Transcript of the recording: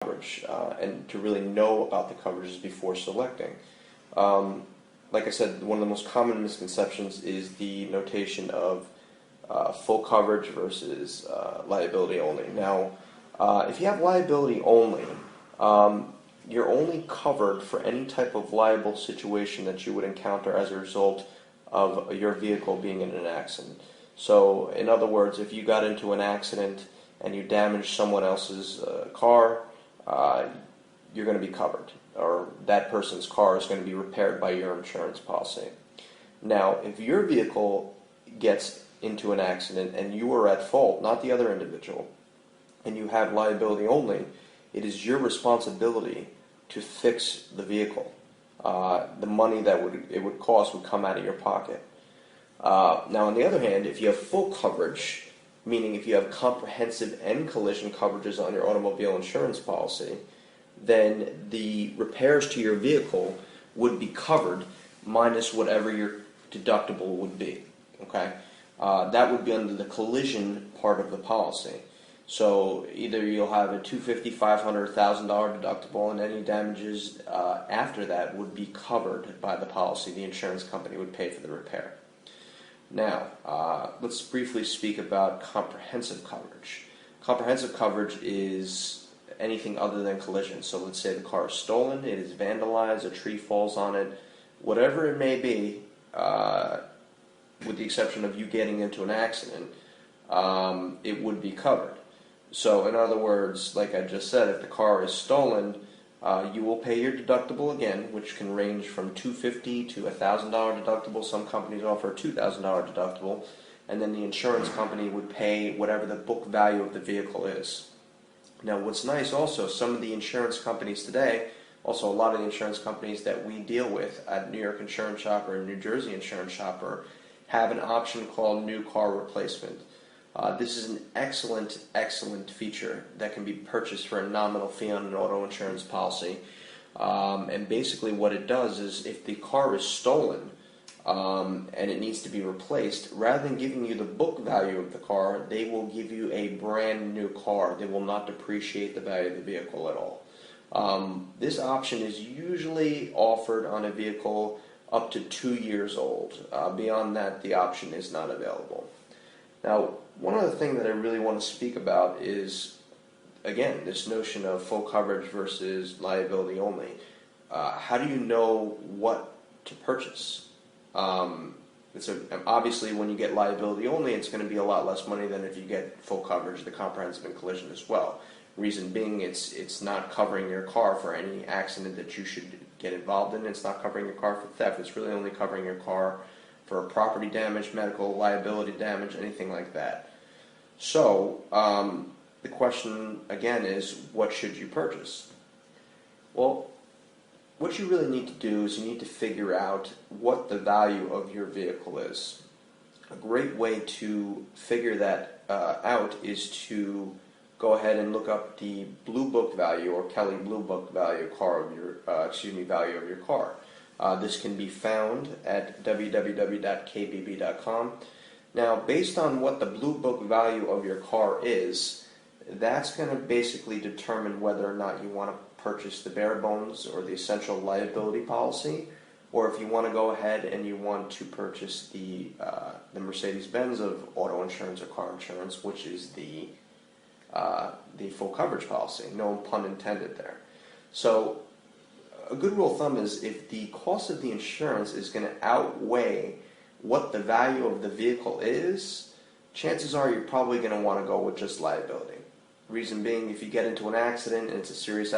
coverage and to really know about the coverages before selecting. Like I said, one of the most common misconceptions is the notation of full coverage versus liability only. Now, if you have liability only, you're only covered for any type of liable situation that you would encounter as a result of your vehicle being in an accident. So, in other words, if you got into an accident and you damaged someone else's car, you're going to be covered, or that person's car is going to be repaired by your insurance policy. Now, if your vehicle gets into an accident and you are at fault, not the other individual, and you have liability only, it is your responsibility to fix the vehicle. The money that it would cost would come out of your pocket. Now, on the other hand, if you have full coverage, meaning if you have comprehensive and collision coverages on your automobile insurance policy, then the repairs to your vehicle would be covered minus whatever your deductible would be. Okay, that would be under the collision part of the policy. So either you'll have a $250, $500, $1,000 deductible, and any damages after that would be covered by the policy. The insurance company would pay for the repair. Now, let's briefly speak about comprehensive coverage. Comprehensive coverage is anything other than collision. So let's say the car is stolen, it is vandalized, a tree falls on it, whatever it may be, with the exception of you getting into an accident, it would be covered. So in other words, like I just said, if the car is stolen, you will pay your deductible again, which can range from $250 to $1,000 deductible. Some companies offer a $2,000 deductible, and then the insurance company would pay whatever the book value of the vehicle is. Now, what's nice also, some of the insurance companies today, also a lot of the insurance companies that we deal with at New York Insurance Shopper and New Jersey Insurance Shopper, have an option called New Car Replacement. This is an excellent feature that can be purchased for a nominal fee on an auto insurance policy. And basically what it does is if the car is stolen and it needs to be replaced, rather than giving you the book value of the car, they will give you a brand new car. They will not depreciate the value of the vehicle at all. This option is usually offered on a vehicle up to 2 years old. Beyond that, the option is not available. Now, one other thing that I really want to speak about is, again, this notion of full coverage versus liability only. How do you know what to purchase? Obviously, when you get liability only, it's going to be a lot less money than if you get full coverage, the comprehensive and collision as well. Reason being, it's not covering your car for any accident that you should get involved in. It's not covering your car for theft. It's really only covering your car for property damage, medical liability damage, anything like that. So, the question again is, what should you purchase? Well, what you really need to do is you need to figure out what the value of your vehicle is. A great way to figure that out is to go ahead and look up the Blue Book value or Kelley Blue Book value value of your car. This can be found at www.kbb.com. Now, based on what the Blue Book value of your car is, that's going to basically determine whether or not you want to purchase the bare bones or the essential liability policy, or if you want to go ahead and you want to purchase the Mercedes-Benz of auto insurance or car insurance, which is the full coverage policy. No pun intended there. So, a good rule of thumb is if the cost of the insurance is going to outweigh what the value of the vehicle is, chances are you're probably going to want to go with just liability. Reason being, if you get into an accident and it's a serious accident,